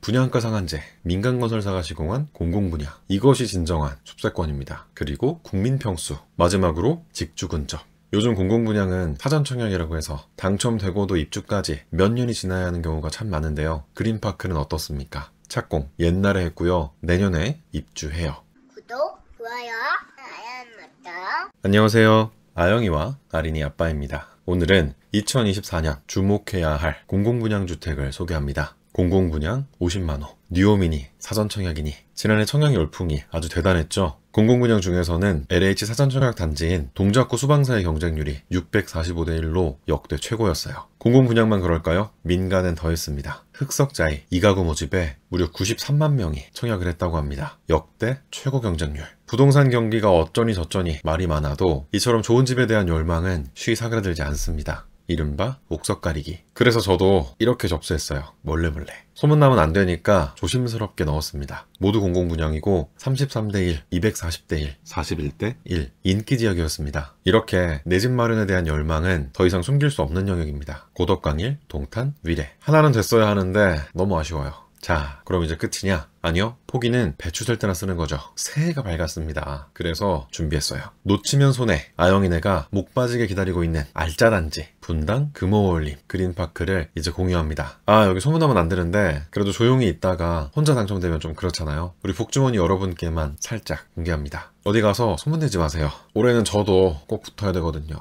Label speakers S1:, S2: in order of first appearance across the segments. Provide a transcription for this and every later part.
S1: 분양가 상한제, 민간건설사가 시공한 공공분양, 이것이 진정한 숲세권입니다. 그리고 국민평수, 마지막으로 직주근접. 요즘 공공분양은 사전청약이라고 해서 당첨되고도 입주까지 몇 년이 지나야 하는 경우가 참 많은데요. 그린파크는 어떻습니까? 착공 옛날에 했고요. 내년에 입주해요.
S2: 구독, 좋아요, 알람 맞다.
S1: 안녕하세요. 아영이와 아린이 아빠입니다. 오늘은 2024년 주목해야 할 공공분양주택을 소개합니다. 공공분양 50만호, 뉴오미니, 사전청약이니. 지난해 청약 열풍이 아주 대단했죠. 공공분양 중에서는 LH 사전청약 단지인 동작구 수방사의 경쟁률이 645대 1로 역대 최고였어요. 공공분양만 그럴까요? 민간은 더했습니다. 흑석자이, 이가구 모집에 무려 93만 명이 청약을 했다고 합니다. 역대 최고 경쟁률. 부동산 경기가 어쩌니 저쩌니 말이 많아도 이처럼 좋은 집에 대한 열망은 쉬이 사그라들지 않습니다. 이른바 옥석 가리기. 그래서 저도 이렇게 접수했어요. 몰래. 소문나면 안 되니까 조심스럽게 넣었습니다. 모두 공공분양이고 33대 1, 240대 1, 41대 1 인기 지역이었습니다. 이렇게 내 집 마련에 대한 열망은 더 이상 숨길 수 없는 영역입니다. 고덕강일, 동탄, 위례. 하나는 됐어야 하는데 너무 아쉬워요. 자, 그럼 이제 끝이냐? 아니요. 포기는 배추 셀 때나 쓰는 거죠. 새해가 밝았습니다. 그래서 준비했어요. 놓치면 손해. 아영이네가 목 빠지게 기다리고 있는 알짜단지 분당 금호월림 그린파크를 이제 공유합니다. 여기 소문나면 안 되는데 그래도 조용히 있다가 혼자 당첨되면 좀 그렇잖아요. 우리 복주머니 여러분께만 살짝 공개합니다. 어디 가서 소문내지 마세요. 올해는 저도 꼭 붙어야 되거든요.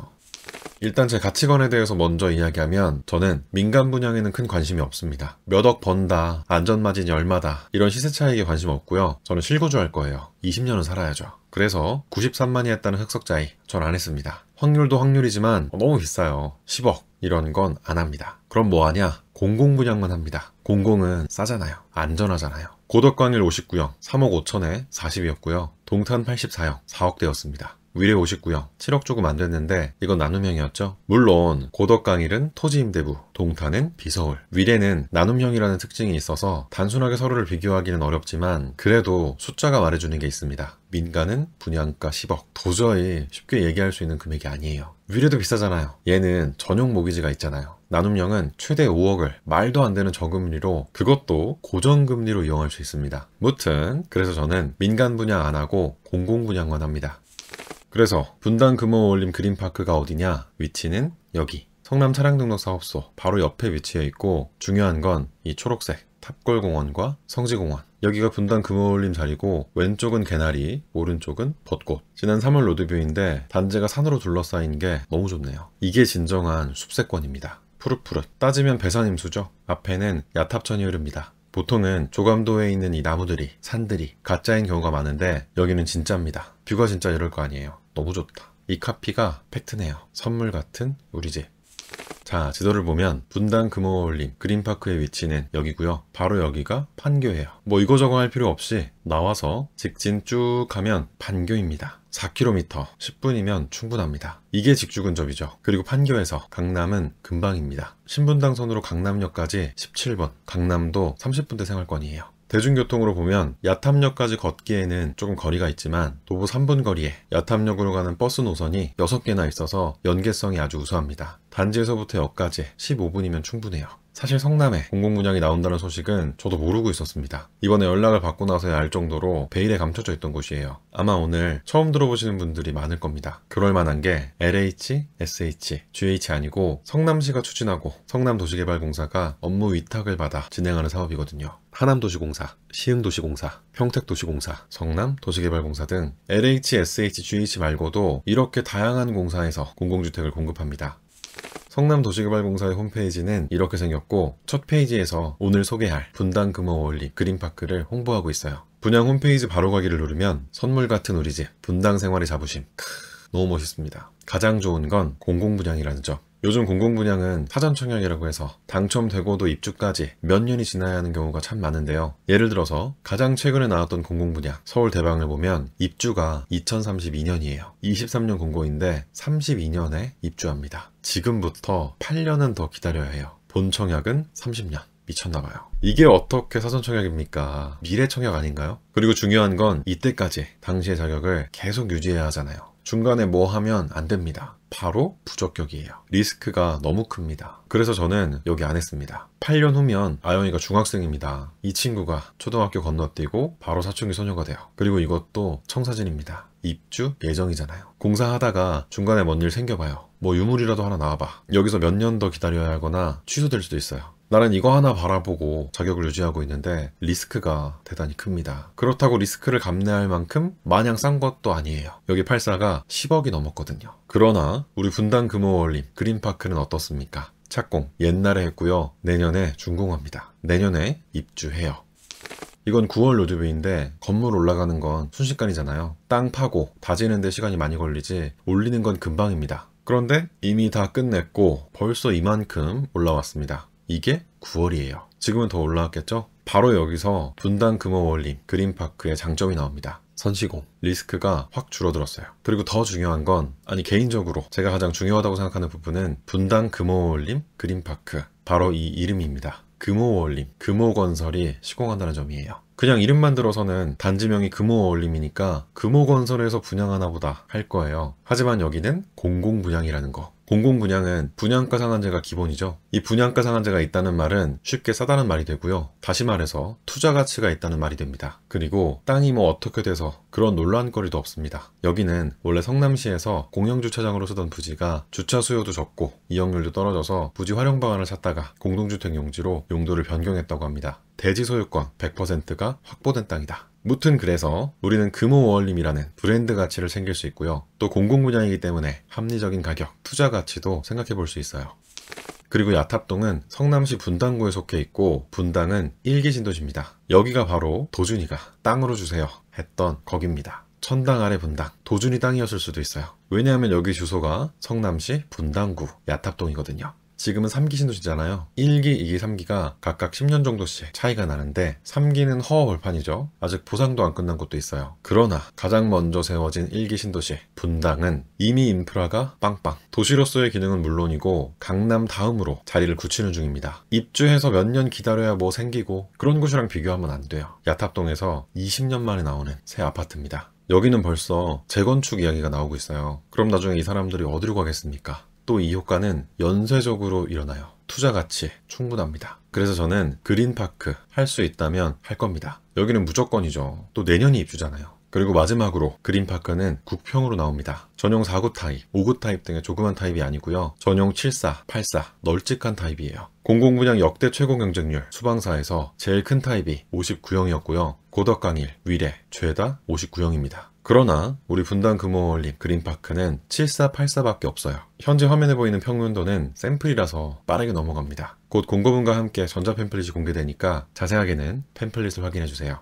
S1: 일단 제 가치관에 대해서 먼저 이야기하면 저는 민간 분양에는 큰 관심이 없습니다. 몇 억 번다, 안전마진이 얼마다 이런 시세 차익에 관심 없고요. 저는 실거주 할 거예요. 20년은 살아야죠. 그래서 93만이 했다는 흑석자이 전 안 했습니다. 확률도 확률이지만 너무 비싸요. 10억 이런 건 안 합니다. 그럼 뭐 하냐? 공공분양만 합니다. 공공은 싸잖아요. 안전하잖아요. 고덕광일 59형 3억 5천에 40이었고요. 동탄 84형 4억대였습니다. 위례 59형 7억 조금 안 됐는데 이건 나눔형이었죠. 물론 고덕강일은 토지임대부, 동탄은 비서울, 위례는 나눔형이라는 특징이 있어서 단순하게 서로를 비교하기는 어렵지만 그래도 숫자가 말해주는 게 있습니다. 민간은 분양가 10억. 도저히 쉽게 얘기할 수 있는 금액이 아니에요. 위례도 비싸잖아요. 얘는 전용 모기지가 있잖아요. 나눔형은 최대 5억을 말도 안 되는 저금리로 그것도 고정금리로 이용할 수 있습니다. 무튼 그래서 저는 민간 분양 안 하고 공공분양만 합니다. 그래서 분당 금호월림 그린파크가 어디냐? 위치는 여기 성남 차량등록사업소 바로 옆에 위치해 있고 중요한 건 이 초록색 탑골공원과 성지공원. 여기가 분당 금호월림 자리고 왼쪽은 개나리, 오른쪽은 벚꽃. 지난 3월 로드뷰인데 단지가 산으로 둘러싸인 게 너무 좋네요. 이게 진정한 숲세권입니다. 푸릇푸릇. 따지면 배산임수죠. 앞에는 야탑천이 흐릅니다. 보통은 조감도에 있는 이 나무들이, 산들이 가짜인 경우가 많은데 여기는 진짜입니다. 뷰가 진짜 이럴 거 아니에요. 너무 좋다. 이 카피가 팩트네요. 선물 같은 우리 집. 자, 지도를 보면 분당 금호월림 그린파크의 위치는 여기고요. 바로 여기가 판교예요. 뭐 이거저거 할 필요 없이 나와서 직진 쭉 가면 판교입니다. 4km 10분이면 충분합니다. 이게 직주근접이죠. 그리고 판교에서 강남은 금방입니다. 신분당선으로 강남역까지 17분, 강남도 30분대 생활권이에요. 대중교통으로 보면 야탐역까지 걷기에는 조금 거리가 있지만 도보 3분 거리에 야탐역으로 가는 버스 노선이 6개나 있어서 연계성이 아주 우수합니다. 단지에서부터 역까지 15분이면 충분해요. 사실 성남에 공공분양이 나온다는 소식은 저도 모르고 있었습니다. 이번에 연락을 받고 나서야 알 정도로 베일에 감춰져 있던 곳이에요. 아마 오늘 처음 들어보시는 분들이 많을 겁니다. 그럴만한 게 LH, SH, GH 아니고 성남시가 추진하고 성남도시개발공사가 업무 위탁을 받아 진행하는 사업이거든요. 하남도시공사, 시흥도시공사, 평택도시공사, 성남도시개발공사 등 LH, SH, GH 말고도 이렇게 다양한 공사에서 공공주택을 공급합니다. 성남도시개발공사의 홈페이지는 이렇게 생겼고 첫 페이지에서 오늘 소개할 분당 금호월림 그린파크를 홍보하고 있어요. 분양 홈페이지 바로가기를 누르면 선물 같은 우리 집 분당 생활의 자부심. 너무 멋있습니다. 가장 좋은 건 공공분양이라는 점. 요즘 공공분양은 사전청약이라고 해서 당첨되고도 입주까지 몇 년이 지나야 하는 경우가 참 많은데요. 예를 들어서 가장 최근에 나왔던 공공분양 서울 대방을 보면 입주가 2032년이에요. 23년 공고인데 32년에 입주합니다. 지금부터 8년은 더 기다려야 해요. 본청약은 30년. 미쳤나봐요. 이게 어떻게 사전청약입니까? 미래청약 아닌가요? 그리고 중요한 건 이때까지 당시의 자격을 계속 유지해야 하잖아요. 중간에 뭐 하면 안 됩니다. 바로 부적격이에요. 리스크가 너무 큽니다. 그래서 저는 여기 안 했습니다. 8년 후면 아영이가 중학생입니다. 이 친구가 초등학교 건너뛰고 바로 사춘기 소녀가 돼요. 그리고 이것도 청사진입니다. 입주 예정이잖아요. 공사하다가 중간에 뭔 일 생겨봐요. 뭐 유물이라도 하나 나와봐. 여기서 몇 년 더 기다려야 하거나 취소될 수도 있어요. 나는 이거 하나 바라보고 자격을 유지하고 있는데 리스크가 대단히 큽니다. 그렇다고 리스크를 감내할 만큼 마냥 싼 것도 아니에요. 여기 84가 10억이 넘었거든요. 그러나 우리 분당 금호월림 그린파크는 어떻습니까? 착공 옛날에 했고요. 내년에 준공합니다. 내년에 입주해요. 이건 9월 로드뷰인데 건물 올라가는 건 순식간이잖아요. 땅 파고 다지는데 시간이 많이 걸리지 올리는 건 금방입니다. 그런데 이미 다 끝냈고 벌써 이만큼 올라왔습니다. 이게 9월이에요. 지금은 더 올라왔겠죠? 바로 여기서 분당 금호월림 그린파크의 장점이 나옵니다. 선시공, 리스크가 확 줄어들었어요. 그리고 더 중요한 건 개인적으로 제가 가장 중요하다고 생각하는 부분은 분당 금호월림 그린파크 바로 이 이름입니다. 금호월림, 금호건설이 시공한다는 점이에요. 그냥 이름만 들어서는 단지명이 금호월림이니까 금호건설에서 분양하나 보다 할 거예요. 하지만 여기는 공공분양이라는 거. 공공분양은 분양가 상한제가 기본이죠. 이 분양가 상한제가 있다는 말은 쉽게 싸다는 말이 되고요. 다시 말해서 투자 가치가 있다는 말이 됩니다. 그리고 땅이 뭐 어떻게 돼서 그런 논란거리도 없습니다. 여기는 원래 성남시에서 공영주차장으로 쓰던 부지가 주차 수요도 적고 이용률도 떨어져서 부지 활용 방안을 찾다가 공동주택 용지로 용도를 변경했다고 합니다. 대지 소유권 100%가 확보된 땅이다. 무튼 그래서 우리는 금호월림이라는 브랜드 가치를 챙길 수 있고요. 또 공공분양이기 때문에 합리적인 가격, 투자 가치도 생각해 볼 수 있어요. 그리고 야탑동은 성남시 분당구에 속해 있고 분당은 1기 신도시입니다. 여기가 바로 도준이가 땅으로 주세요 했던 거기입니다. 천당 아래 분당, 도준이 땅이었을 수도 있어요. 왜냐하면 여기 주소가 성남시 분당구 야탑동이거든요. 지금은 3기 신도시잖아요. 1기, 2기, 3기가 각각 10년 정도씩 차이가 나는데 3기는 허허벌판이죠. 아직 보상도 안 끝난 곳도 있어요. 그러나 가장 먼저 세워진 1기 신도시 분당은 이미 인프라가 빵빵. 도시로서의 기능은 물론이고 강남 다음으로 자리를 굳히는 중입니다. 입주해서 몇 년 기다려야 뭐 생기고 그런 곳이랑 비교하면 안 돼요. 야탑동에서 20년 만에 나오는 새 아파트입니다. 여기는 벌써 재건축 이야기가 나오고 있어요. 그럼 나중에 이 사람들이 어디로 가겠습니까? 또 이 효과는 연쇄적으로 일어나요. 투자 가치 충분합니다. 그래서 저는 그린파크 할 수 있다면 할 겁니다. 여기는 무조건이죠. 또 내년이 입주잖아요. 그리고 마지막으로 그린파크는 국평으로 나옵니다. 전용 4구 타입, 5구 타입 등의 조그만 타입이 아니고요. 전용 74, 84 널찍한 타입이에요. 공공분양 역대 최고 경쟁률 수방사에서 제일 큰 타입이 59형이었고요. 고덕강일, 위례, 죄다 59형입니다. 그러나 우리 분당 금호월림 그린파크는 74, 84밖에 없어요. 현재 화면에 보이는 평면도는 샘플이라서 빠르게 넘어갑니다. 곧 공고문과 함께 전자 팸플릿이 공개되니까 자세하게는 팸플릿을 확인해주세요.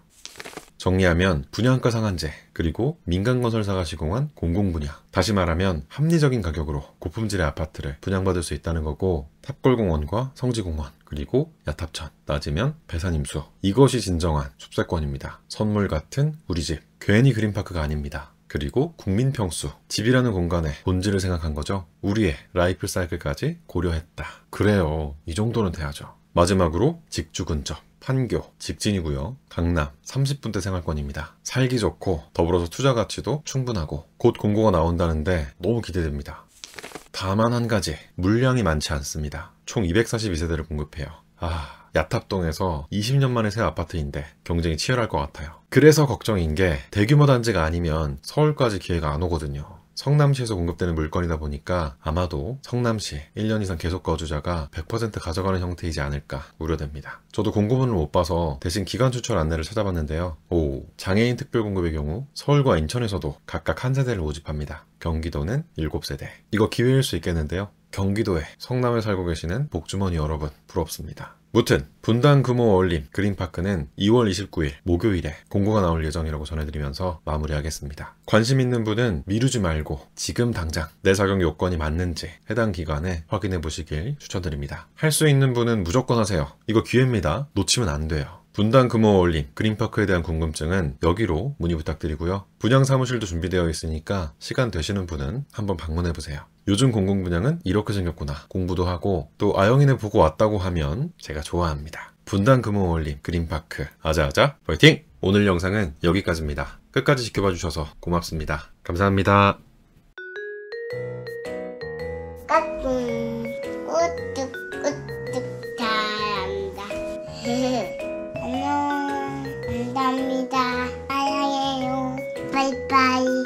S1: 정리하면 분양가 상한제, 그리고 민간건설사가 시공한 공공분양. 다시 말하면 합리적인 가격으로 고품질의 아파트를 분양받을 수 있다는 거고 탑골공원과 성지공원, 그리고 야탑천, 따지면 배산임수. 이것이 진정한 숲세권입니다. 선물 같은 우리 집. 괜히 그린파크가 아닙니다. 그리고 국민평수, 집이라는 공간의 본질을 생각한 거죠. 우리의 라이프 사이클까지 고려했다. 그래요. 이 정도는 돼야죠. 마지막으로 직주 근접. 판교, 직진이고요. 강남, 30분대 생활권입니다. 살기 좋고 더불어서 투자 가치도 충분하고 곧 공고가 나온다는데 너무 기대됩니다. 다만 한 가지, 물량이 많지 않습니다. 총 242세대를 공급해요. 야탑동에서 20년 만에 새 아파트인데 경쟁이 치열할 것 같아요. 그래서 걱정인 게 대규모 단지가 아니면 서울까지 기회가 안 오거든요. 성남시에서 공급되는 물건이다 보니까 아마도 성남시 1년 이상 계속 거주자가 100% 가져가는 형태이지 않을까 우려됩니다. 저도 공고문을 못 봐서 대신 기간 추천 안내를 찾아봤는데요. 장애인 특별 공급의 경우 서울과 인천에서도 각각 한 세대를 모집합니다. 경기도는 7세대. 이거 기회일 수 있겠는데요. 경기도에 성남에 살고 계시는 복주머니 여러분 부럽습니다. 무튼 분당 금호월림 그린파크는 2월 29일 목요일에 공고가 나올 예정이라고 전해드리면서 마무리하겠습니다. 관심 있는 분은 미루지 말고 지금 당장 내 자격 요건이 맞는지 해당 기관에 확인해 보시길 추천드립니다. 할 수 있는 분은 무조건 하세요. 이거 기회입니다. 놓치면 안 돼요. 분당 금호월림 그린파크에 대한 궁금증은 여기로 문의 부탁드리고요. 분양 사무실도 준비되어 있으니까 시간 되시는 분은 한번 방문해보세요. 요즘 공공분양은 이렇게 생겼구나 공부도 하고 또 아영이네 보고 왔다고 하면 제가 좋아합니다. 분당 금호월림 그린파크 아자아자 파이팅! 오늘 영상은 여기까지입니다. 끝까지 지켜봐 주셔서 고맙습니다. 감사합니다.
S2: 까꿍 꾸뚝꾸뚝 잘한다. 안녕. 감사합니다. 사랑해요. 바이바이.